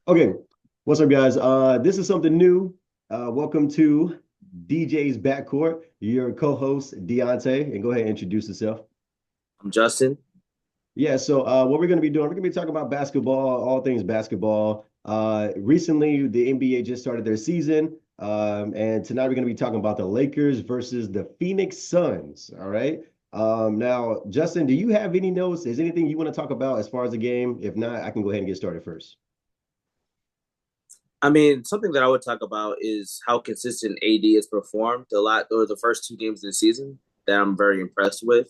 Okay, what's up, guys? This is something new. Welcome to DJ's Backcourt. Your co-host Deontay, and go ahead and introduce yourself. I'm Justin. Yeah, so what we're going to be doing, we're going to be talking about basketball, all things basketball. Recently, the NBA just started their season, and tonight we're going to be talking about the Lakers versus the Phoenix Suns. All right. Now, Justin, do you have any notes? Is anything you want to talk about as far as the game? If not, I can go ahead and get started first. I mean, something that I would talk about is how consistent AD has performed a lot over the first two games of the season that I'm very impressed with.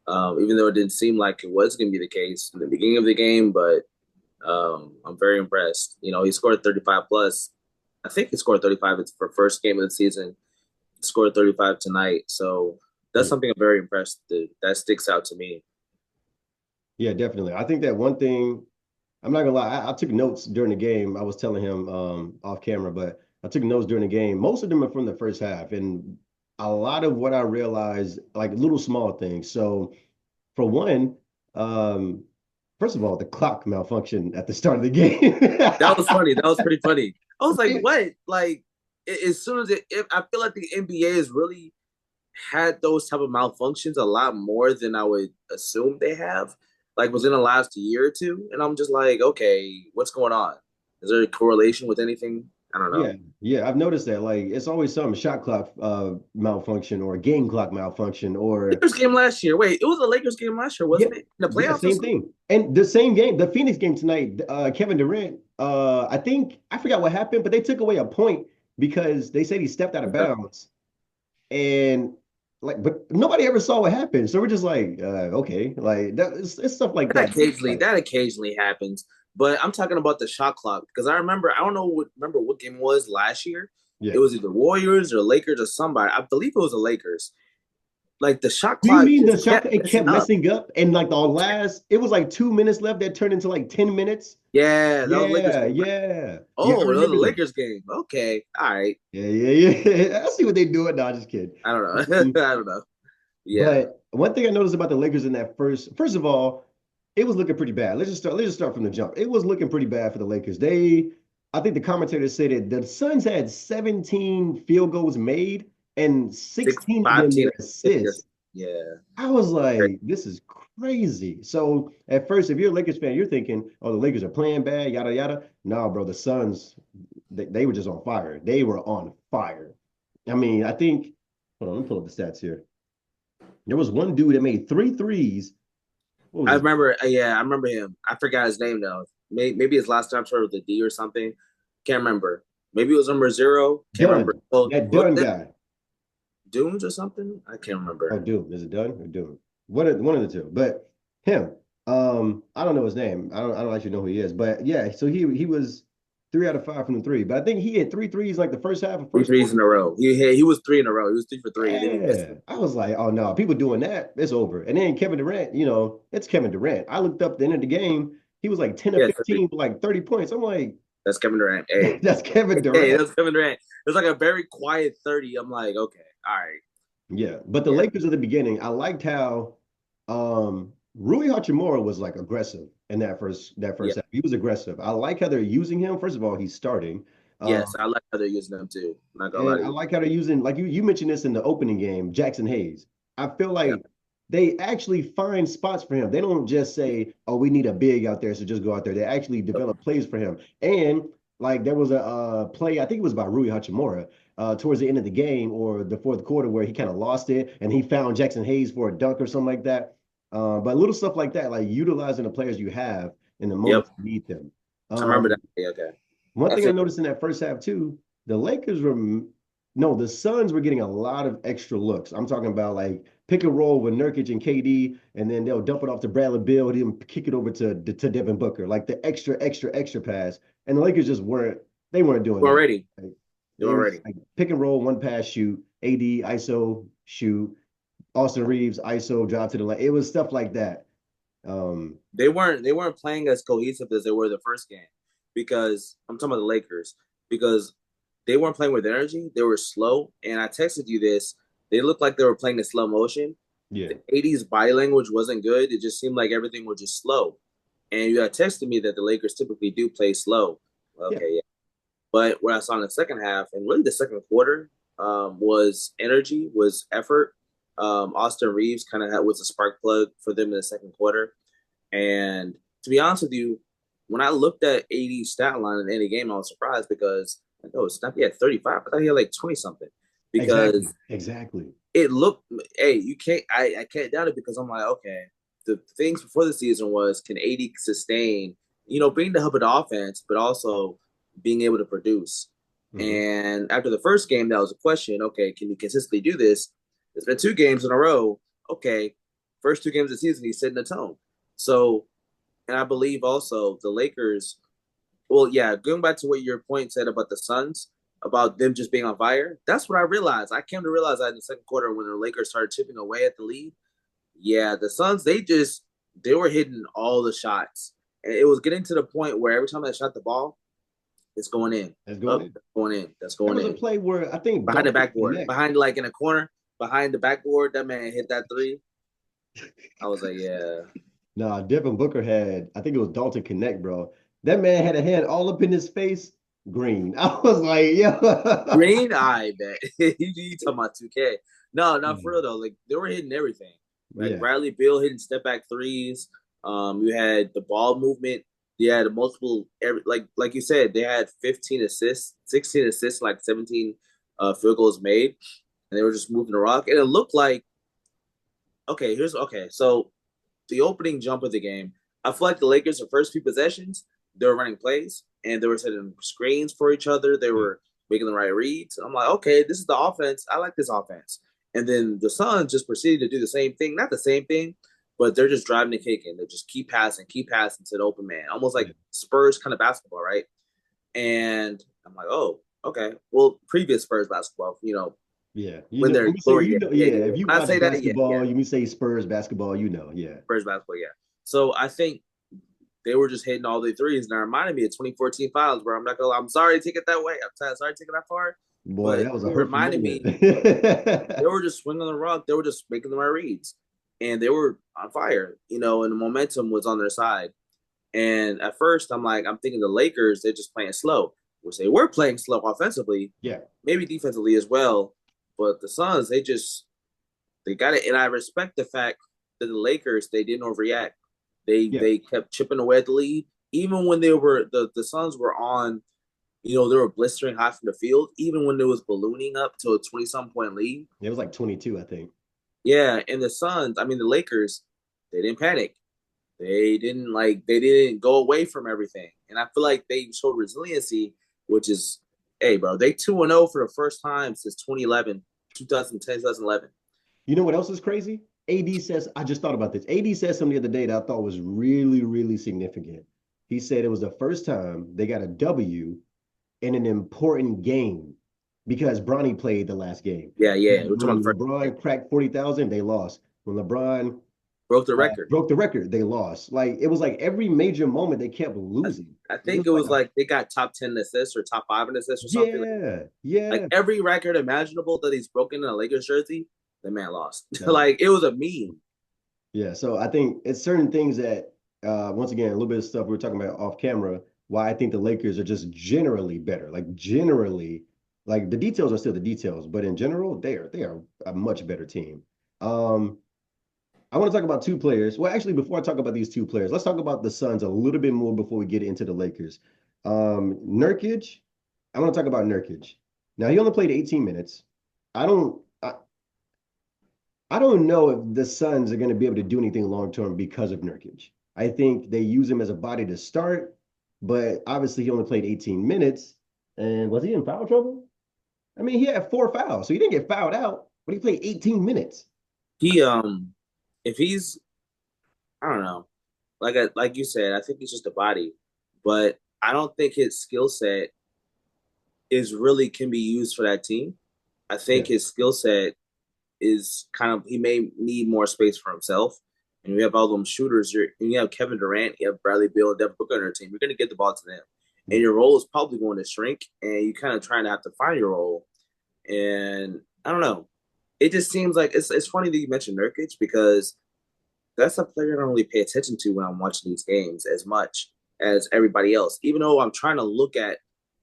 Even though it didn't seem like it was going to be the case in the beginning of the game, but I'm very impressed. You know, he scored 35 plus. I think he scored 35 for first game of the season. He scored 35 tonight. So that's Yeah. something I'm very impressed that sticks out to me. Yeah, definitely. I think that one thing, I'm not gonna lie, I took notes during the game. I was telling him off camera, but I took notes during the game. Most of them are from the first half, and a lot of what I realized, like little small things. So for one, um, first of all, the clock malfunction at the start of the game. That was funny. That was pretty funny. I was like, what? Like, as soon as I feel like the NBA has really had those type of malfunctions a lot more than I would assume they have, like within the last year or two. And I'm just like, okay, what's going on? Is there a correlation with anything? I don't Yeah, know. yeah, I've noticed that. Like, it's always some shot clock malfunction or game clock malfunction or Lakers game last year. Wait, it was a Lakers game last year, yeah, wasn't it? In the yeah, playoffs or same something? thing. And the same game, the Phoenix game tonight, Kevin Durant, I think I forgot what happened, but they took away a point because they said he stepped out of Yeah. bounds. And like, but nobody ever saw what happened. So we're just like, okay, like that it's stuff like that. That occasionally happens. But I'm talking about the shot clock because I remember I don't know remember what game it was last year. Yeah. It was either Warriors or Lakers or somebody. I believe it was the Lakers. Like the shot Do you clock mean the just shot kept it messing kept up. messing up and like the last it was like 2 minutes left that turned into like 10 minutes? Yeah, that was Lakers Yeah, game, right? yeah. Yeah, I Oh, that was a remember that. Lakers game. Okay, all right. Yeah, yeah, yeah. I see what they doing. No, just kidding. I don't know. I don't know. Yeah, But one thing I noticed about the Lakers in that first of all, it was looking pretty bad. Let's just start from the jump. It was looking pretty bad for the Lakers. I think the commentators said that the Suns had 17 field goals made and six, 16 of five, them 10. were assists. Yeah, I was like, this is crazy. So at first, if you're a Lakers fan, you're thinking, oh, the Lakers are playing bad, yada yada. No, bro, the Suns, they were just on fire. They were on fire. I mean, I think, hold on, let me pull up the stats here. There was one dude that made three threes. What was I his remember. Yeah, I remember him. I forgot his name though. Maybe his last time started with a D or something. Can't remember. Maybe it was number zero. Can't remember. Dunn? Oh, That what Dunn that guy. Dunes or something? I can't Oh, remember. Doom. Is it Dunn or Doom? One of the two. But him. I don't know his name. I don't actually know who he is. But yeah, so he was 3 out of 5 from the three. But I think he had three threes like the first half of Three first threes quarter. in a row. He was three in a row. He was three for three, and then he missed Yeah. one. I was like, oh no, people doing that, it's over. And then Kevin Durant, it's Kevin Durant. I looked up at the end of the game, he was like 10 or Yeah, 15 with like 30 points. I'm like, that's Kevin Durant. Hey, that's Kevin hey, Durant. that's Kevin Durant. It was like a very quiet 30. I'm like, okay, all right. Yeah. But the Yeah. Lakers at the beginning, I liked how Rui Hachimura was like aggressive in that first Yeah. half. He was aggressive. I like how they're using him. First of all, he's starting. Yes, Um, I like how they're using them too. I'm not gonna lie and to I you. like how they're using, like you mentioned this in the opening game, Jackson Hayes. I feel Yeah. like they actually find spots for him. They don't just say, "Oh, we need a big out there, so just go out there." They actually develop plays for him. And like there was a play, I think it was by Rui Hachimura, towards the end of the game or the fourth quarter where he kind of lost it and he found Jackson Hayes for a dunk or something like that. But little stuff like that, like utilizing the players you have in the Yep. moments you need them. I remember that. Um, Yeah, okay. One I thing I think noticed in that first half too, the Lakers were no, the Suns were getting a lot of extra looks. I'm talking about like pick and roll with Nurkic and KD, and then they'll dump it off to Bradley Beal, and then kick it over to Devin Booker, like the extra pass. And the Lakers just weren't doing they weren't that. ready. Like, They it weren't was ready. like pick and roll, one pass shoot, AD ISO shoot, Austin Reeves ISO drive to the lane. It was stuff like that. Um, They weren't playing as cohesive as they were the first game because I'm talking about the Lakers because they weren't playing with energy. They were slow, and I texted you this. They looked like they were playing in slow motion. yeah, The 80s body language wasn't good. It just seemed like everything was just slow. And you had texted me that the Lakers typically do play slow. Yeah, Okay, yeah. But what I saw in the second half and really the second quarter was energy, was effort. Austin Reeves kind of was a spark plug for them in the second quarter. And to be honest with you, when I looked at AD's stat line in any game, I was surprised because like, oh, it's not he had 35. I thought he had like 20 something. exactly, Because exactly. it looked, hey, you can't, I can't doubt it because I'm like, okay, the things before the season was can AD sustain, being the hub of the offense, but also being able to produce. Hmm. And after the first game, that was a question. Okay, can you consistently do this? It's been 2 games in a row. Okay, first 2 games of the season, he's setting the tone. So, and I believe also the Lakers. Well, yeah, going back to what your point said about the Suns, about them just being on fire. That's what I realized. I came to realize that in the second quarter when the Lakers started chipping away at the lead. Yeah, the Suns they were hitting all the shots, and it was getting to the point where every time they shot the ball, it's going in, That's going up, in. that's going in, that's There going was a in, play where I think behind the Dalton backboard, Connect. behind like in a corner, behind the backboard. That man hit that three. I was like, yeah, Nah, Devin Booker had, I think it was Dalton Connect, bro. That man had a hand all up in his face, green. I was like, yeah. green eye bet. You talking about 2K? No, not for real though. Like they were hitting everything. Like Yeah. Bradley Beal hitting step back threes. You had the ball movement. You had multiple. Like you said, they had 15 assists, 16 assists, like 17 field goals made, and they were just moving the rock. And it looked like okay. So the opening jump of the game, I feel like the Lakers, the first few possessions, they were running plays and they were setting screens for each other. They Yeah. were making the right reads. I'm like, okay, this is the offense. I like this offense. And then the Suns just proceeded to do the same thing. Not the same thing, but they're just driving the cake in. They just keep passing to the open man, almost like Yeah. Spurs kind of basketball, right? And I'm like, oh, okay. Well, previous Spurs basketball, Yeah. when When they're we say, glory, yeah, yeah. if you When I watch say that, yeah, basketball, you say Spurs basketball, yeah. Spurs basketball, yeah. So I think they were just hitting all the threes, and it reminded me of 2014 Finals, bro. I'm not gonna. Sorry to take it that way. Sorry to take it that far, Boy, but that was a it hurtful reminded moment. me they were just swinging the rock. They were just making the right reads, and they were on fire. And the momentum was on their side. And at first, I'm thinking the Lakers they're just playing slow, which they were playing slow offensively, Yeah. maybe defensively as well. But the Suns, they got it, and I respect the fact that the Lakers they didn't overreact. They Yeah. they kept chipping away at the lead, even when they were the Suns were on. They were blistering hot from the field, even when it was ballooning up to a 20-some point lead. It was like 22, I think. Yeah, and the Suns, the Lakers, they didn't panic. They didn't go away from everything. And I feel like they showed resiliency, which is, hey, bro, they 2-0 for the first time since 2011, 2010, 2011. You know what else is crazy? AD says, I just thought about this. AD said something the other day that I thought was really, really significant. He said it was the first time they got a W in an important game because Bronny played the last game. Yeah, yeah. We're talking about When the first game. LeBron cracked 40,000, they lost. When LeBron Broke the record. broke the record, they lost. Like it was like every major moment they kept I, losing. I It think was it like was like they got top 10 assists or top 5 in assists or something. yeah, Like yeah. every record imaginable that he's broken in a Lakers jersey, the man lost. No, Like it was a meme. yeah. So I think it's certain things that once again, a little bit of stuff we were talking about off camera, why I think the Lakers are just generally better. Like generally, like the details are still the details, but in general, they are a much better team. Um, I want to talk about two players. Well, actually, before I talk about these two players, let's talk about the Suns a little bit more before we get into the Lakers. Nurkic, I want to talk about Nurkic. Now he only played 18 minutes. I don't I don't know if the Suns are going to be able to do anything long term because of Nurkic. I think they use him as a body to start, but obviously he only played 18 minutes. And was he in foul trouble? I mean, he had 4 fouls, so he didn't get fouled out, but he played 18 minutes. He if he's I don't know. Like you said, I think he's just a body, but I don't think his skill set is really can be used for that team. I Yeah. think his skill set is kind of he may need more space for himself. And you have all them shooters. You have Kevin Durant, you have Bradley Beal, and Devin Booker on your team. You're going to get the ball to them, and Yeah. your role is probably going to shrink. And you kind of trying to have to find your role. And I don't know. It just seems like it's funny that you mentioned Nurkic because that's a player I don't really pay attention to when I'm watching these games as much as everybody else. Even though I'm trying to look at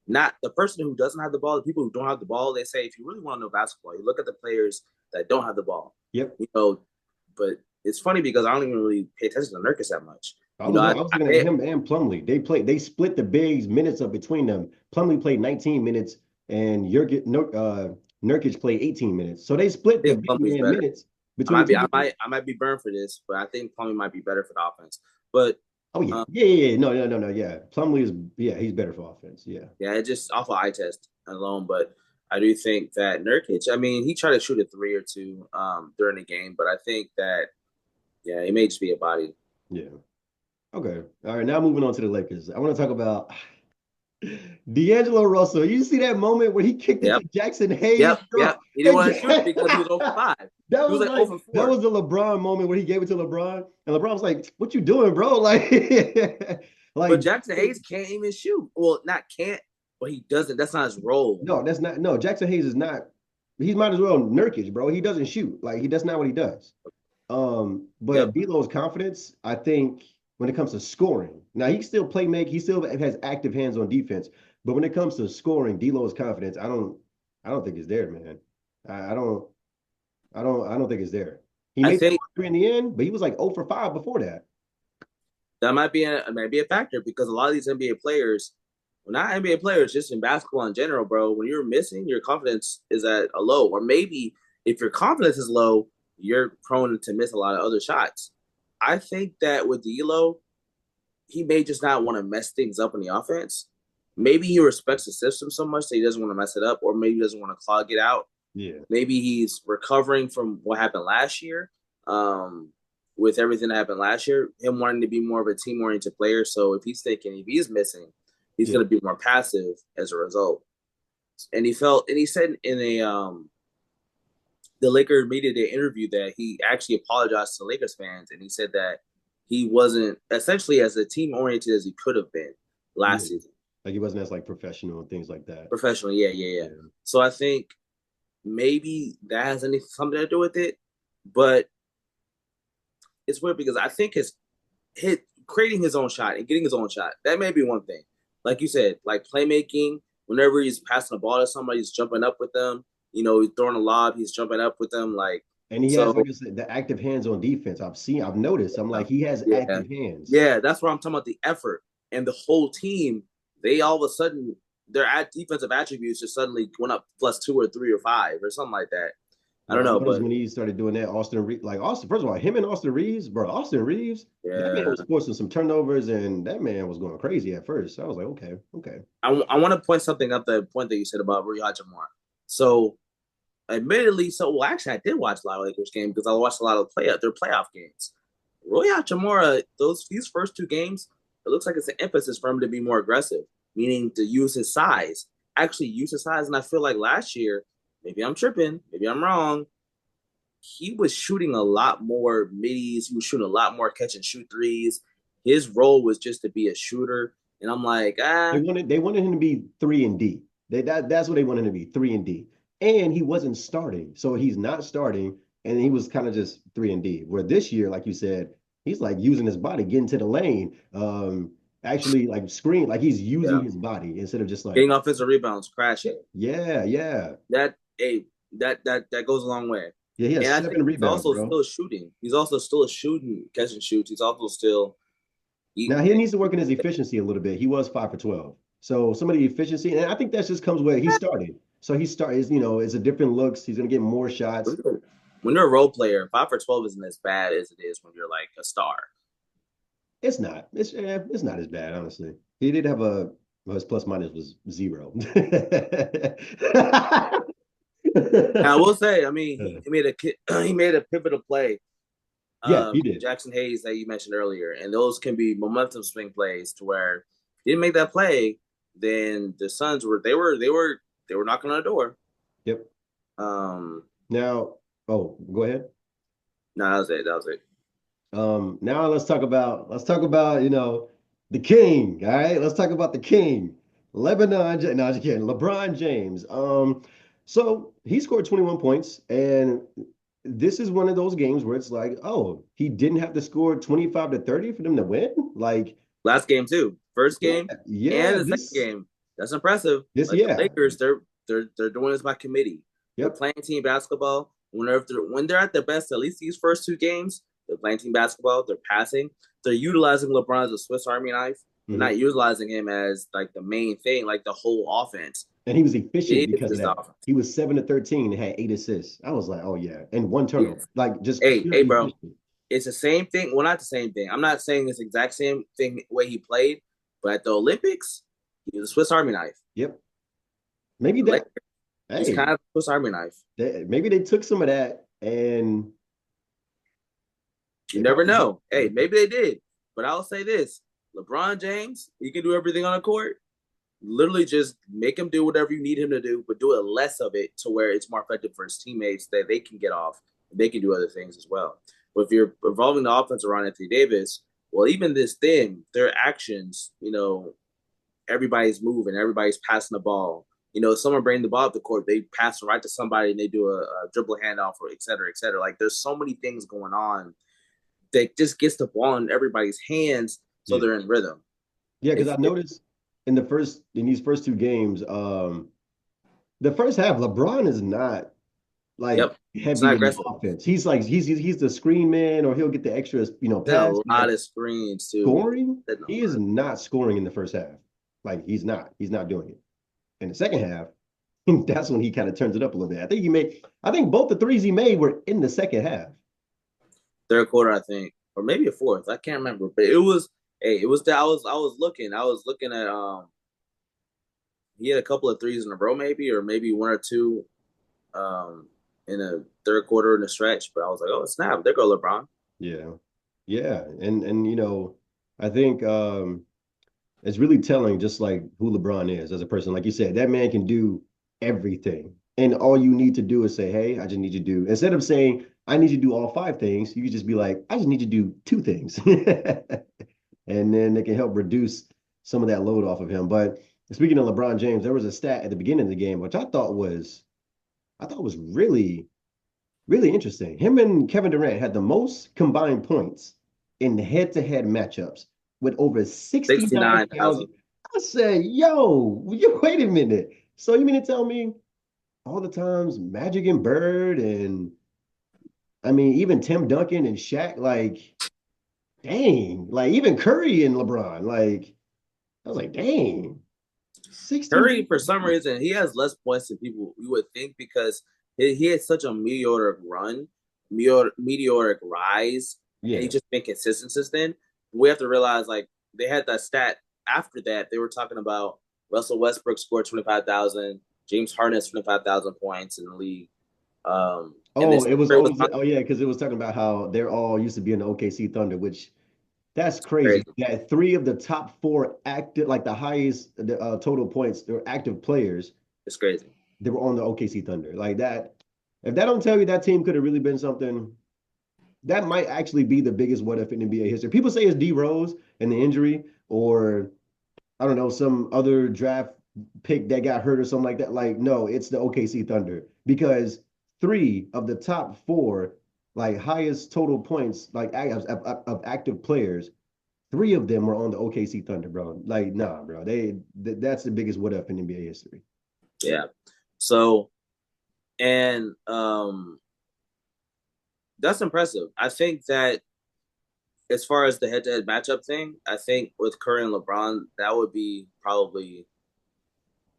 not the person who doesn't have the ball, the people who don't have the ball, they say if you really want to know basketball, you look at the players that don't have the ball. Yep. But it's funny because I don't even really pay attention to Nurkic that much. I was looking at him and Plumlee. They split the bigs minutes up between them. Plumlee played 19 minutes and Nurkic played 18 minutes. So they split the big man minutes between I might be burned for this, but I think Plumlee might be better for the offense. But oh yeah. No. Yeah. Plumlee he's better for offense. Yeah. Yeah, it just off of eye test alone, but I do think that Nurkic, I mean, he tried to shoot a 3 or 2 during the game, but I think that it may just be a body. Yeah. Okay. All right. Now moving on to the Lakers. I want to talk about D'Angelo Russell. You see that moment when he kicked it to Jackson Hayes? Yep. He didn't want to shoot because he was 0 for 5. That was like 0 for 4. That was the LeBron moment where he gave it to LeBron, and LeBron was like, "What you doing, bro?" Like, but Jackson Hayes can't even shoot. Well, not can't, but he doesn't. That's not his role. No, that's not. No, Jackson Hayes is not. He might as well Nurkic, bro. He doesn't shoot. Like, that's not what he does. But D'Lo's confidence, I think, when it comes to scoring, now he still make. He still has active hands on defense. But when it comes to scoring, D'Lo's confidence, I don't think it's there, man. I don't think it's there. He made the 3 in the end, but he was like 0 for 5 before that. That might be a factor because a lot of these NBA players, well, not NBA players, just in basketball in general, bro, when you're missing, your confidence is at a low. Or maybe if your confidence is low, you're prone to miss a lot of other shots. I think that with D'Lo, he may just not want to mess things up in the offense. Maybe he respects the system so much that he doesn't want to mess it up, or maybe he doesn't want to clog it out. Yeah. Maybe he's recovering from what happened last year. With everything that happened last year, him wanting to be more of a team-oriented player. So if he's missing, he's going to be more passive as a result. And he said in the Lakers media day interview that he actually apologized to Lakers fans, and he said that he wasn't essentially as a team-oriented as he could have been last season. Like he wasn't as like professional and things like that. Professional, yeah. So I think maybe that has something to do with it, but it's weird because I think his creating his own shot and getting his own shot, that may be one thing. Like you said, like playmaking, whenever he's passing the ball to somebody, he's jumping up with them. He's throwing a lob, he's jumping up with them. And he has, like I said, the active hands on defense. I've noticed. I'm like, he has active hands. Yeah, that's where I'm talking about the effort. And the whole team, they all of a sudden, their defensive attributes just suddenly went up +2 or 3 or 5 or something like that. I don't know, but when he started doing that, first of all, him and Austin Reeves, that man was forcing some turnovers, and that man was going crazy at first. So I was like, okay. I want to point something up, the point that you said about Rui Hachimura. So, admittedly, actually, I did watch a lot of Lakers games because I watched a lot of their playoff games. Rui Hachimura, these first 2 games, it looks like it's an emphasis for him to be more aggressive, meaning to use his size. And I feel like last year, maybe I'm tripping, maybe I'm wrong, he was shooting a lot more middies. He was shooting a lot more catch and shoot threes. His role was just to be a shooter. And I'm like, They wanted him to be 3 and D. That's what they wanted him to be, 3 and D. And he wasn't starting. So he's not starting. And he was kind of just 3 and D. Where this year, like you said, he's like using his body, getting to the lane. Actually like screen, like he's using his body instead of just like getting offensive rebounds, crashing. Yeah. That goes a long way. Yeah, he has 7 rebounds. He's also still shooting. He's also still a shooting catch and shoots. He's also still now he needs to work in his efficiency a little bit. He was 5 for 12. So some of the efficiency, and I think that just comes with he started. So he started, it's a different looks. He's gonna get more shots. When you're a role player, 5 for 12 isn't as bad as it is when you're like a star. It's not. It's not as bad, honestly. He did have his plus minus was 0. I will say, I mean, he made a pivotal play. Yeah, he did. Jackson Hayes that you mentioned earlier, and those can be momentum swing plays to where if he didn't make that play, then the Suns were knocking on the door. Yep. Now, go ahead. No, that was it. Now let's talk about the king. All right, let's talk about the king, LeBron James. So he scored 21 points, and this is one of those games where it's like, he didn't have to score 25 to 30 for them to win. Like Last game too. First Yeah, game yeah. and the second This, game. That's impressive. this, Like the yeah. Lakers, they're doing this by committee. They're Yep. playing team basketball. When they're at their best, at least these first two games, they're playing team basketball. They're passing. They're utilizing LeBron as a Swiss Army knife. They're Hmm. not utilizing him as like the main thing, like the whole offense. And he was efficient It is because of just the that. offense. He was 7 to 13 and had 8 assists. I was like, oh yeah, and one turnover, Yes. like just Hey, pure bro. efficient. It's the same thing. Well, not the same thing. I'm not saying it's the exact same thing way he played, but at the Olympics, he was a Swiss Army knife. Yep. Maybe The that. Lakers, he's Hey, kind of a Swiss Army knife. maybe they took some of that and You they never probably did. know. Hey, maybe they did. But I'll say this: LeBron James, he can do everything on the court. Literally, just make him do whatever you need him to do, but do it less of it to where it's more effective for his teammates that they can get off. They can do other things as well. But if you're revolving the offense around Anthony Davis, well, even this thing, their actions, everybody's moving, everybody's passing the ball. Someone bringing the ball up the court, they pass it right to somebody and they do a dribble handoff or et cetera, et cetera. Like there's so many things going on that just gets the ball in everybody's hands so Yeah, they're in rhythm. yeah, because If I noticed in these first two games, the first half, LeBron is not like Yep, it's not heavy in the aggressive. offense. He's like he's the screen man, or he'll get the extra, A pass. lot But of screens too. scoring, That he is number. not scoring in the first half. Like he's not doing it. In the second half, that's when he kind of turns it up a little bit. I think both the threes he made were in the second half. Third quarter, I think, or maybe a fourth. I can't remember, but it was. Hey, it was that I was looking at he had a couple of threes in a row, maybe, or maybe one or two um in a third quarter in a stretch. But I was like, oh snap, there go LeBron. Yeah. Yeah. And I think it's really telling just like who LeBron is as a person. Like you said, that man can do everything. And all you need to do is say, hey, I just need you to do, instead of saying, I need you to do all five things, you can just be like, I just need you to do two things. And then it can help reduce some of that load off of him. But speaking of LeBron James, there was a stat at the beginning of the game, which I thought was really, really interesting. Him and Kevin Durant had the most combined points in head-to-head matchups with over 69,000. 69,000. I said, yo, wait a minute. So you mean to tell me all the times Magic and Bird and I mean even Tim Duncan and Shaq, like, dang, like even Curry and LeBron, like I was like, dang, 69. Curry, for some reason, he has less points than people you would think because he had such a meteoric run, meteoric rise, and Yeah. he's just been consistent since then. We have to realize, like, they had that stat after that. They were talking about Russell Westbrook scored 25,000, James Harden has 25,000 points in the league. And Oh, this it was Curry was always yeah, because it was talking about how they're all used to be in the OKC Thunder, which that's crazy. crazy. That three of the top four active, like the highest total points, they're active players. It's crazy. They were on the OKC Thunder. Like that, if that don't tell you that team could have really been something, that might actually be the biggest what if in NBA history. People say it's D Rose and the injury, or I don't know, some other draft pick that got hurt or something like that. Like, no, it's the OKC Thunder because three of the top four, like highest total points, like of active players, three of them were on the OKC Thunder, bro. Like, nah, bro. That's the biggest what if in NBA history. Yeah. So, and that's impressive. I think that as far as the head-to-head matchup thing, I think with Curry and LeBron, that would be probably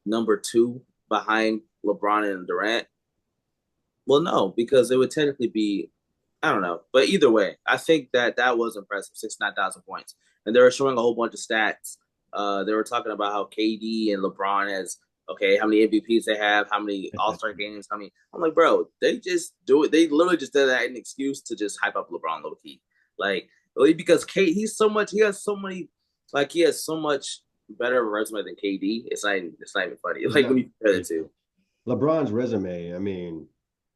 number two behind LeBron and Durant. Well, no, because it would technically be, I don't know, but either way, I think that that was impressive, 69,000 points, and they were showing a whole bunch of stats. They were talking about how KD and LeBron has okay, how many MVPs they have, how many All Star games, how many. I'm like, bro, they just do it. They literally just did that an excuse to just hype up LeBron low key, like really because he's so much. He has so many, like he has so much better of a resume than KD. It's not even funny. It's Like when not. you compare the Yeah. two. LeBron's resume, I mean,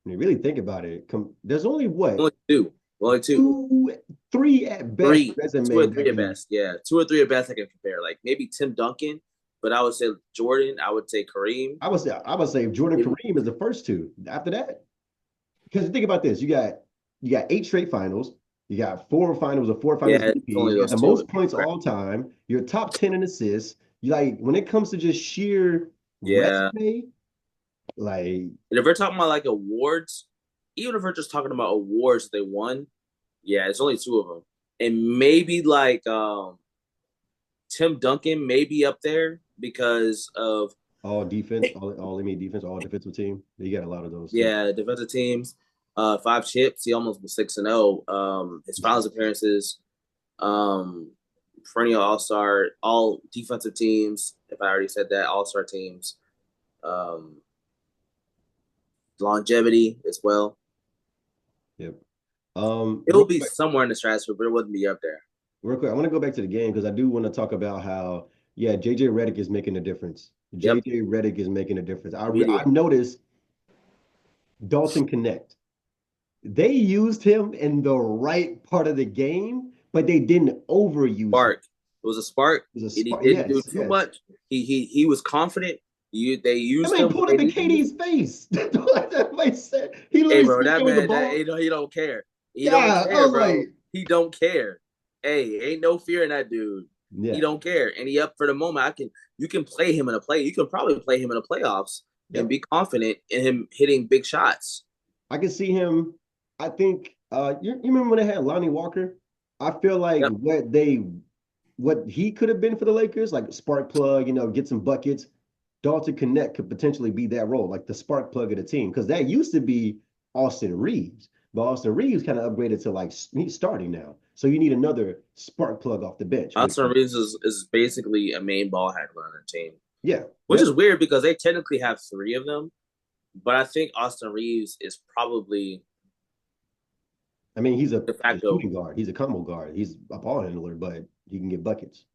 when you really think about it, there's only what Only two. Only two. two, three at best Three, two or resumes three that at can. best. Yeah, two or three at best I can compare. Like maybe Tim Duncan, but I would say Jordan. I would say Kareem. I would say Jordan Maybe Kareem is the first two. After that, because think about this, you got eight straight finals. You got four Yeah, finals it's MVP. only You got those the two. most points Right. all time. You're top 10 in assists. You like when it comes to just sheer Yeah. resume, like And if we're talking about like awards, even if we're just talking about awards they won, yeah, it's only two of them. And maybe like Tim Duncan may be up there because of all defense, all NBA defense, all defensive team. You got a lot of those too. yeah, defensive teams. Five chips. He almost was 6-0. His finals appearances, um, perennial All Star, all defensive teams. If I already said that, All Star teams. Um, longevity as well. Yep. It will Real be quick, somewhere in the stratosphere, but it wouldn't be up there. real quick. I want to go back to the game because I do want to talk about how, yeah, JJ Redick is making a difference. Yep, JJ Redick is making a difference. I immediate. noticed Dalton Connect. They used him in the right part of the game, but they didn't overuse him. Spark. It was a spark, It was a and he spark. didn't do Yes, too yes. much. He was confident. They I used mean, him pulled when up they in needed. KD's face. Like that makes sense. He Hey, literally bro, sat that there with the man, that ball. he don't care. He don't Yeah, I care, was bro. like, He don't care. Hey, ain't no fear in that dude. He yeah, don't care, and he up for the moment. You can play him in a play. You can probably play him in the playoffs and yep. be confident in him hitting big shots. I can see him. I think you remember when they had Lonnie Walker? I feel like Yep. what he could have been for the Lakers, like spark plug, get some buckets. Dalton Connect could potentially be that role, like the spark plug of the team, because that used to be Austin Reeves, but Austin Reeves kind of upgraded to like he's starting now, so you need another spark plug off the bench. Which Austin Reeves is basically a main ball handler on their team, yeah, which yep. is weird because they technically have three of them. But I think Austin Reeves is probably I mean, he's de a facto. shooting guard, he's a combo guard, he's a ball handler, but he can get buckets.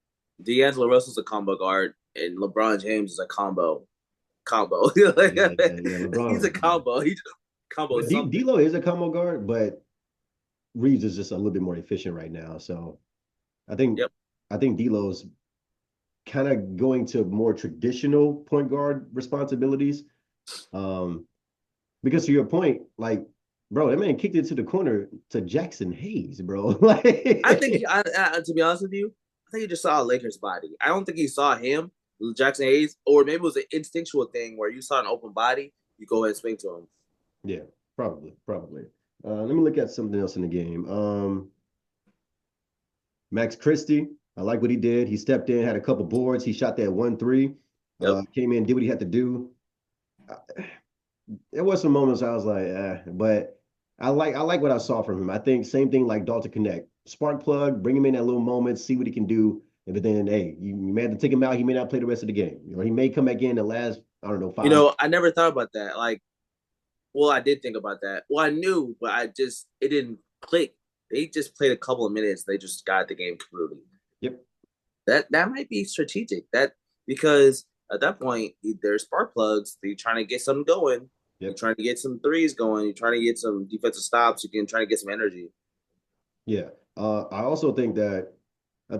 D'Angelo Russell's a combo guard, and LeBron James is a combo. Like, Yeah, yeah. he's a LeBron, yeah. combo. He's combo But something. D'Lo is a combo guard, but Reeves is just a little bit more efficient right now. So I think Yep. I think D'Lo's kind of going to more traditional point guard responsibilities. Um, because to your point, like, bro, that man kicked it to the corner to Jackson Hayes, bro. I think Like, to be honest with you, I think he just saw a Lakers body. I don't think he saw him, Jackson Hayes, or maybe it was an instinctual thing where you saw an open body, you go ahead and swing to him. yeah, probably, probably. Let me look at something else in the game. Max Christie, I like what he did. He stepped in, had a couple boards. He shot that 1-3. Yep. Came in, did what he had to do. There was some moments I was like, but I like what I saw from him. I think same thing like Dalton Connect. Spark plug, bring him in at little moments, see what he can do. But then, hey, you may have to take him out. He may not play the rest of the game. He may come back in the last, I don't know, You 5 minutes. know, I never thought about that. Like, well, I did think about that. Well, I knew, but it didn't click. They just played a couple of minutes. They just got the game completely. Yep, That might be strategic. That because at that point there's spark plugs. You're trying to get something going. You're yep, trying to get some threes going. You're trying to get some defensive stops. You can try to get some energy. yeah. I also think that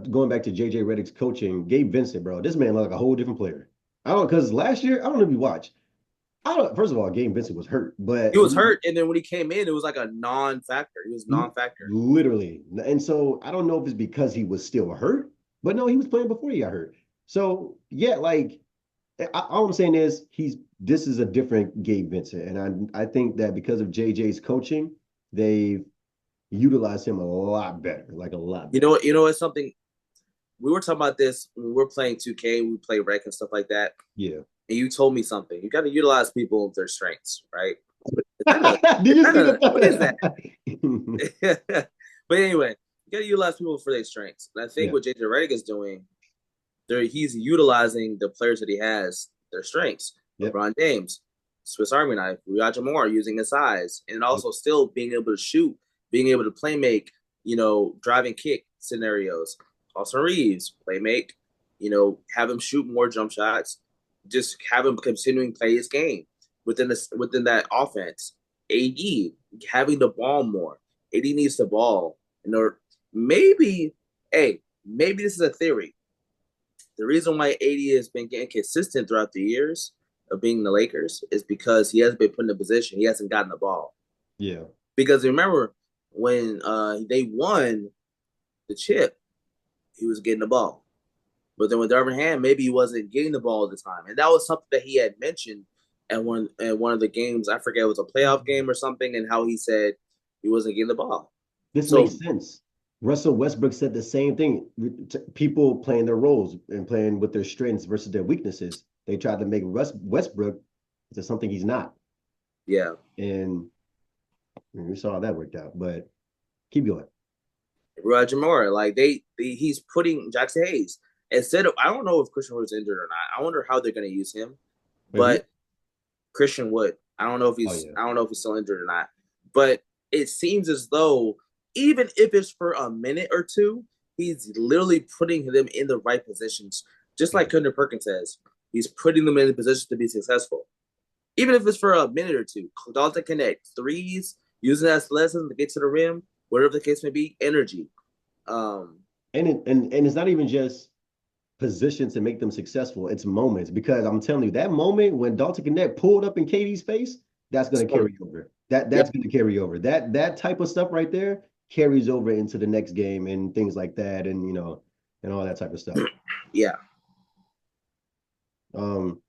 going back to JJ Redick's coaching, Gabe Vincent, bro, this man looked like a whole different player. I don't because last year, I don't know if you watched. I don't. First of all, Gabe Vincent was hurt, He but was hurt, and then when he came in, it was like a non-factor. He was non-factor. literally. And so I don't know if it's because he was still hurt, but no, he was playing before he got hurt. So yeah, like all I'm saying is this is a different Gabe Vincent, and I think that because of JJ's coaching, they've utilized him a lot better, like a lot You know better. what? You know it's something we were talking about this when we were playing 2K. We play rec and stuff like that. Yeah. And you told me something. You got to utilize people with their strengths, right? Did you see What is that? the? But anyway, you got to utilize people for their strengths. And I think Yeah. what JJ Redick is doing, he's utilizing the players that he has, their strengths. Yep. LeBron James, Swiss Army knife, Rui Moore using his size, and Yep. also still being able to shoot, being able to play make, drive and kick scenarios. Austin Reeves, play make, have him shoot more jump shots, just have him continuing play his game within that offense. AD having the ball more. AD needs the ball. Maybe, hey, maybe this is a theory. The reason why AD has been getting consistent throughout the years of being in the Lakers is because he hasn't been put in a position. He hasn't gotten the ball. Yeah. Because remember, when they won the chip, he was getting the ball. But then with Darvin Ham, maybe he wasn't getting the ball at the time, and that was something that he had mentioned at one of the games. I forget, it was a playoff game or something, and how he said he wasn't getting the ball. This makes So sense. Russell Westbrook said the same thing. People playing their roles and playing with their strengths versus their weaknesses. They tried to make Westbrook into something he's not. yeah, And we saw how that worked out. But keep going. Roger Moore, like he's putting Jackson Hayes instead of. I don't know if Christian Wood's injured or not. I wonder how they're going to use him. Wait, who? But Christian Wood, I don't know if Oh he's yeah. I don't know if he's still injured or not. But it seems as though even if it's for a minute or two, he's literally putting them in the right positions. Just like Kendrick Perkins says, he's putting them in the position to be successful. Even if it's for a minute or two, Dalton connect threes, using that athleticism to get to the rim, whatever the case may be, energy. Um, And it's not even just positions to make them successful. It's moments because I'm telling you that moment when Dalton Connect pulled up in KD's face, that's going to carry over. That's yep, going to carry over. That type of stuff right there carries over into the next game and things like that, and and all that type of stuff. yeah. Um,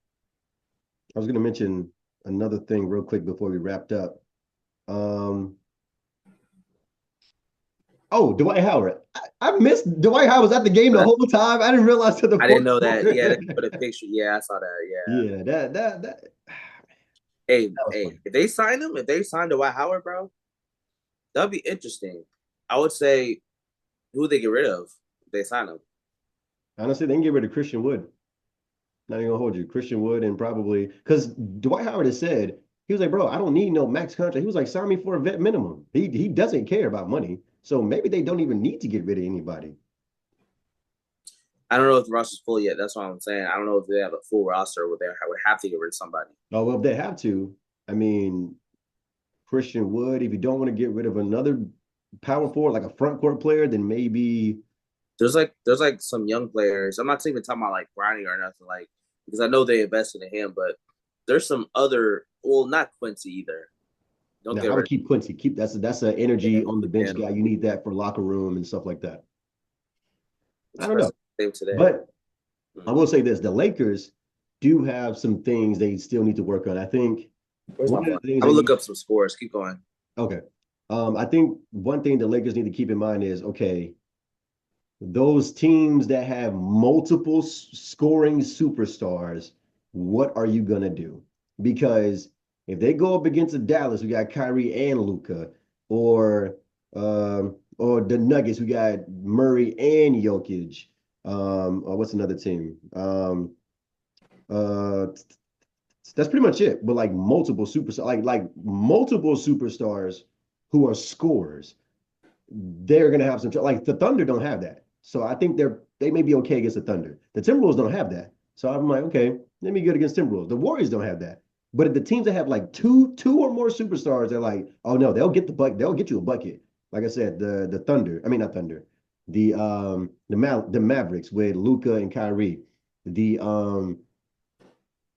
I was going to mention another thing real quick before we wrapped up. Um, oh, Dwight Howard. I missed Dwight Howard was at the game the whole time. I didn't realize to the I fourth didn't know that. Yeah, they quarter. put a picture. Yeah, I saw that. Yeah. Yeah, that Hey, was hey, funny. if they sign Dwight Howard, bro, that'd be interesting. I would say who would they get rid of if they sign him? Honestly, they can get rid of Christian Wood. Not even gonna hold you. Christian Wood and probably because Dwight Howard has said he was like, bro, I don't need no max contract. He was like, sign me for a vet minimum. He doesn't care about money. So maybe they don't even need to get rid of anybody. I don't know if the roster's full yet. That's what I'm saying. I don't know if they have a full roster where they would have to get rid of somebody. Oh, well, if they have to, I mean, Christian Wood, if you don't want to get rid of another power forward, like a front court player, then maybe There's like some young players. I'm not even talking about like Brownie or nothing like because I know they invested in him, but there's some other. Well, not Quincy either. Don't now get I would rid keep Quincy. Keep that's an energy of on the bench him. guy. You need that for locker room and stuff like that. I This don't know. person came today. But I Mm. will say this, the Lakers do have some things they still need to work on. I think Where's my one of phone? the things I'm they gonna look need, up some scores. Keep going. okay. I think one thing the Lakers need to keep in mind is, okay, those teams that have multiple scoring superstars, what are you gonna do? Because if they go up against the Dallas, we got Kyrie and Luca, or the Nuggets, we got Murray and Jokic. Or what's another team? Uh, that's pretty much it. But like multiple superstars, like multiple superstars who are scorers, they're gonna have some like the Thunder don't have that. So I think they may be okay against the Thunder. The Timberwolves don't have that. So I'm like, okay, let me good against Timberwolves. The Warriors don't have that. But the teams that have like two or more superstars, they're like, oh no, they'll get the bucket, they'll get you a bucket. Like I said, the Thunder, I mean not Thunder, the Mavericks with Luca and Kyrie. The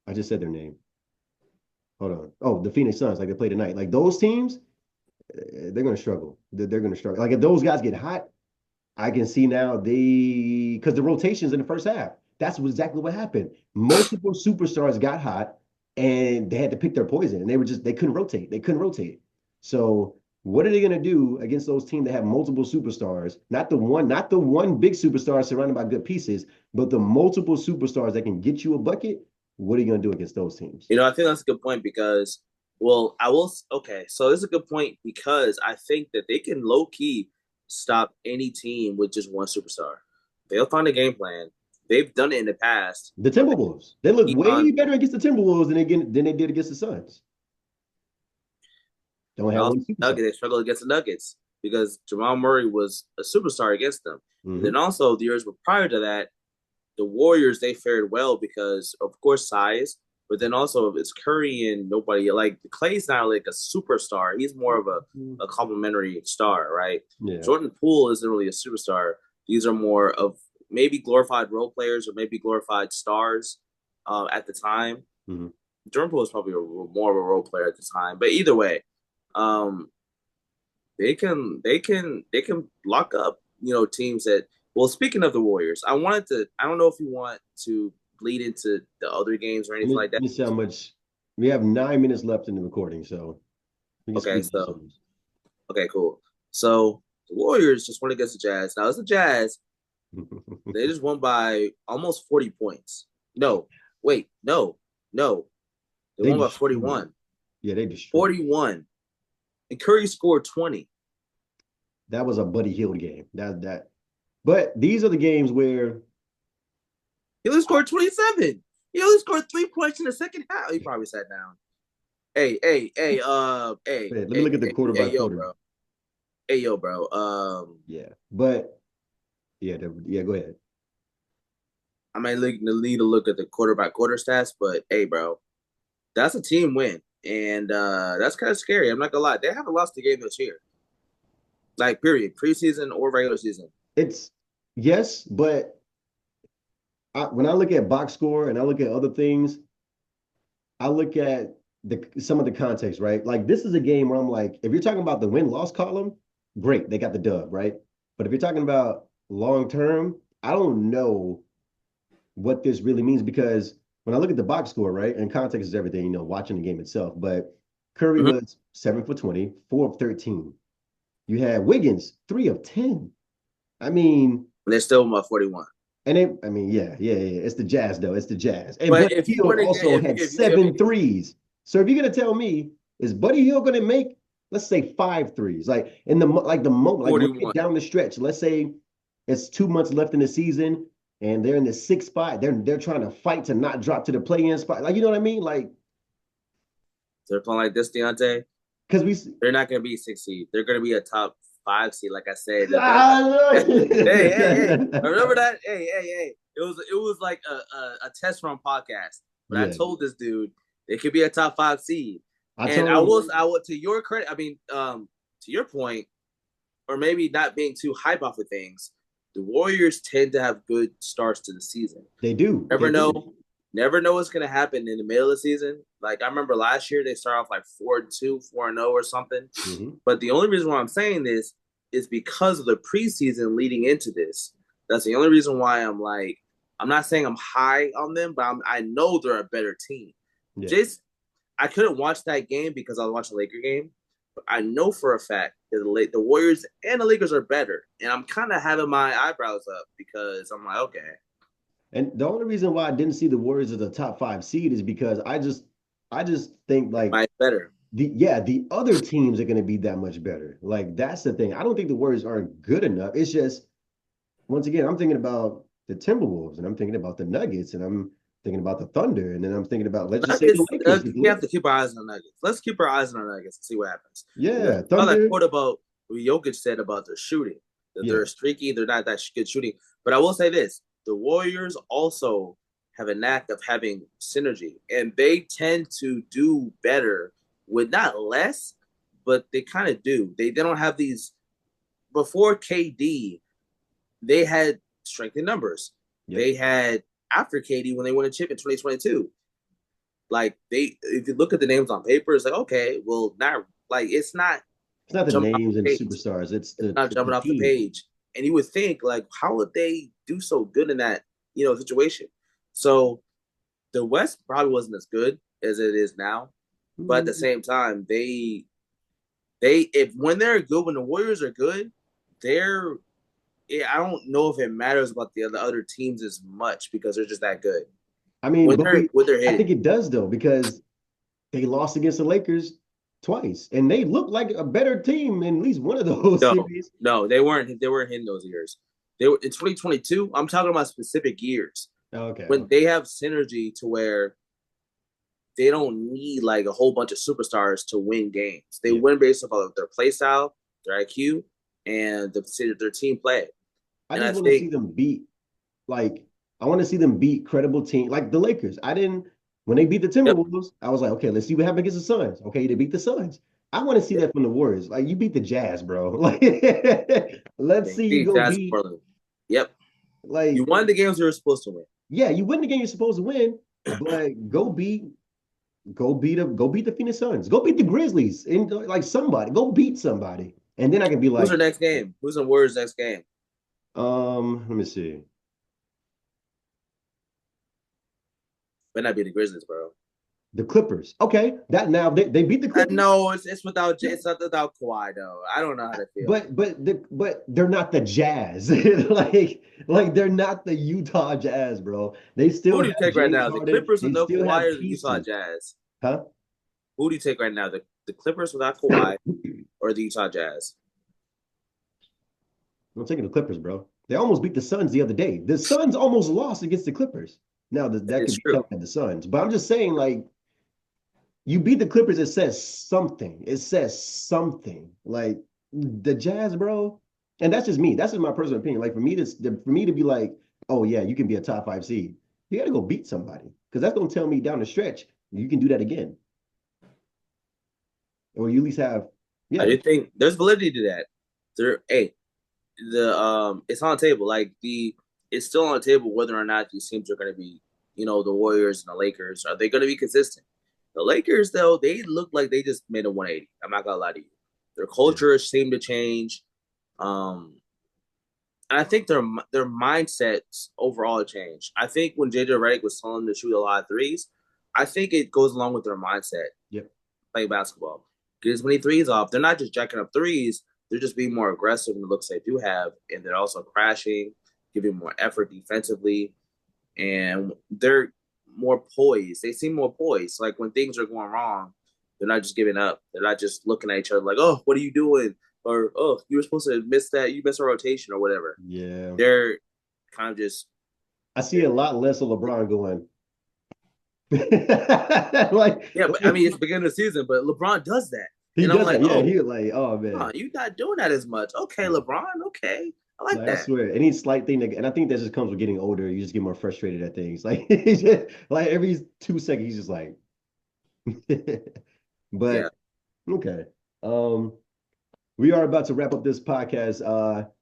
I just said their name. Hold on. Oh, the Phoenix Suns, like they play tonight. Like those teams, they're gonna struggle. They're gonna struggle. Like if those guys get hot, I can see now because the rotations in the first half. That's exactly what happened. Multiple superstars got hot and they had to pick their poison and they couldn't rotate. They couldn't rotate. So what are they gonna do against those teams that have multiple superstars? Not the one big superstar surrounded by good pieces, but the multiple superstars that can get you a bucket. What are you gonna do against those teams? I think that's a good point because, well, I will. Okay, so this is a good point because I think that they can low key stop any team with just one superstar. They'll find a game plan. They've done it in the past. The Timberwolves. They look Keep way on. better against the Timberwolves than they did against the Suns. Don't And have also, one superstar. Nuggets, they struggled against the Nuggets because Jamal Murray was a superstar against them. And then Hmm. also the years prior to that, the Warriors they fared well because of course size, but then also it's Curry and nobody like Clay's not like a superstar. He's more of a complimentary star, right? Yeah. Jordan Poole isn't really a superstar. These are more of maybe glorified role players or maybe glorified stars at the time. Hmm. Jordan Poole was probably more of a role player at the time, but either way, um, they can lock up, teams that. Well, speaking of the Warriors, I don't know if you want to bleed into the other games or Let anything me, like let that. me see how much we have 9 minutes left in the recording, so we can Okay, squeeze in so some. okay, cool. So the Warriors just went against the Jazz. Now it's the Jazz. They just won by almost 40 points. No, wait, no. They They won by destroyed. 41. Yeah, they destroyed. 41. And Curry scored 20. That was a Buddy Hield game. That. But these are the games where He only scored 27. He only scored 3 points in the second half. He probably sat down. man, let me look at the quarter by Yo, quarter. bro. Hey, yo, bro. Yeah, but yeah, go ahead. I might need to look at the quarter by quarter stats, but hey, bro, that's a team win, and that's kind of scary. I'm not gonna lie, they haven't lost a game this year, like period, preseason or regular season. It's yes, but when I look at box score and I look at other things, I look at some of the context, right? Like this is a game where I'm like, if you're talking about the win-loss column, great, they got the dub, right? But if you're talking about long term, I don't know what this really means because when I look at the box score, right, and context is everything, watching the game itself. But Curry Mm-hmm. was 7 for 20, 4 of 13. You had Wiggins, 3 of 10. I mean, And they're still about 41. I mean, yeah. It's the Jazz, though. It's the Jazz. And But Buddy if you Hield want to get, also had seven threes. So if you're gonna tell me, is Buddy Hield gonna make, let's say, 5 threes? Like in the moment, like when we get 41, down the stretch, let's say it's 2 months left in the season and they're in the sixth spot. They're trying to fight to not drop to the play-in spot. Like, you know what I mean? Like, they're playing like this, Deontay. because we They're not going to be 6 seed. They're going to be a top 5 seed, like I said. Hey. Remember that? Hey. It was like a test run podcast. But I yeah. told this dude they could be a top 5 seed. I And told I will to your credit, I mean, to your point, or maybe not being too hype off of things, the Warriors tend to have good starts to the season. they do. Never They do. know. Never know what's gonna happen in the middle of the season. Like I remember last year, they started off like 4-2, 4-0 or something. Mm-hmm. But the only reason why I'm saying this is because of the preseason leading into this. That's the only reason why I'm not saying I'm high on them, but I know they're a better team. Yeah. Just I couldn't watch that game because I was watching the Laker game, but I know for a fact that the Warriors and the Lakers are better, and I'm kind of having my eyebrows up because I'm like, okay, And the only reason why I didn't see the Warriors as a top 5 seed is because I just think like might better. the other teams are going to be that much better. Like that's the thing. I don't think the Warriors aren't good enough. It's just once again, I'm thinking about the Timberwolves and I'm thinking about the Nuggets and I'm thinking about the Thunder and then I'm thinking about let's just say the Nuggets, Lakers. we have to keep our eyes on the Nuggets. Let's keep our eyes on our Nuggets and see what happens. Because Yeah, I saw that Thunder. quote about what Jokic said about their shooting. That Yeah, they're streaky, they're not that good shooting. But I will say this: the Warriors also have a knack of having synergy, and they tend to do better with not less, but they kind of do. They don't have these before KD. They had strength in numbers. yep. They had after KD when they won a chip in 2022. Like if you look at the names on paper, it's like okay, well, not like it's not It's not the jumping off names and the the page. superstars. It's It's the not it's the jumping off the team. page. And you would think like, how would they do so good in that situation? So the West probably wasn't as good as it is now, but at the Mm, same time, they if when they're good, when the Warriors are good, they're I don't know if it matters about the other teams as much because they're just that good I mean, but when they're I think hitting. it does though because they lost against the Lakers twice, and they looked like a better team in at least one of those No, series. no, they weren't. They weren't hitting those years. They were in 2022. I'm talking about specific years Okay, when okay. they have synergy to where they don't need like a whole bunch of superstars to win games. They Yeah. win based off of their play style, their IQ, and their team play. I And just I want to see think them beat, like, I want to see them beat credible team like the Lakers. I didn't, when they beat the yep, Timberwolves, I was like, okay, let's see what happens against the Suns. Okay, they beat the Suns. I want to see yep, that from the Warriors. Like, you beat the Jazz, bro. Like, let's they see you beat go Jazz beat, Portland. Yep, you like, won the games you were supposed to win. yeah, you win the game you're supposed to win, but go beat the Phoenix Suns. Go beat the Grizzlies. And like somebody. Go beat somebody. And then I can be Who's like, their next game? Who's the Warriors' next game? let me see. Better not be the Grizzlies, bro. The Clippers. Okay. That now they beat the Clippers. No, it's not without Kawhi though. I don't know how to feel. But they're not the Jazz. like they're not the Utah Jazz, bro. They still Who do you have take right James now? The Harden. Clippers with They no still Kawhi have or the Utah pieces. Jazz? Huh? Who do you take right now? The Clippers without Kawhi or the Utah Jazz? I'm taking the Clippers, bro. They almost beat the Suns the other day. The Suns almost lost against the Clippers. Now that It's could be true. telling at the Suns, but I'm just saying, like, you beat the Clippers, it says something. It says something. Like the Jazz, bro. And that's just me. That's just my personal opinion. Like for me to be like, oh yeah, you can be a top 5 seed. You got to go beat somebody because that's gonna tell me down the stretch you can do that again, or you at least have, I yeah, do think there's validity to that. Hey, it's on the table. It's still on the table whether or not these teams are going to be, the Warriors and the Lakers. Are they going to be consistent? The Lakers, though, they look like they just made a 180. I'm not gonna lie to you. Their yeah, culture seemed to change. And I think their mindsets overall changed. I think when JJ Redick was telling them to shoot a lot of threes, I think it goes along with their mindset yep, playing basketball. Because when he threes off, they're not just jacking up threes, they're just being more aggressive in the looks they do have, and they're also crashing, giving more effort defensively, and they're more poised. They seem more poised. Like when things are going wrong, they're not just giving up. They're not just looking at each other like, "Oh, what are you doing?" Or, "Oh, you were supposed to miss that. You missed a rotation or whatever." yeah. They're kind of just I see a lot less of LeBron going. like, yeah. But I mean, it's the beginning of the season, but LeBron does that, he and I'm does like, that. Yeah, "Oh, he like, oh man. you're not doing that as much." Okay, LeBron. Okay, I like Like I that. swear, any slight thing that, and I think that just comes with getting older. You just get more frustrated at things. Like every 2 seconds, he's just like, Yeah. but okay. Um, we are about to wrap up this podcast.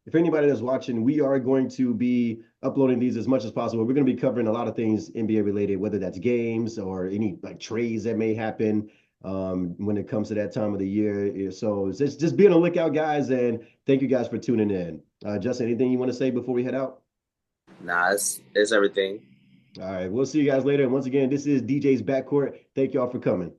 If anybody that's watching, we are going to be uploading these as much as possible. We're going to be covering a lot of things NBA related, whether that's games or any like trades that may happen when it comes to that time of the year. So just be on the lookout, guys, and thank you guys for tuning in. Justin, anything you want to say before we head out? Nah, it's everything. All right, we'll see you guys later. And once again, this is DJ's Backcourt. Thank y'all for coming.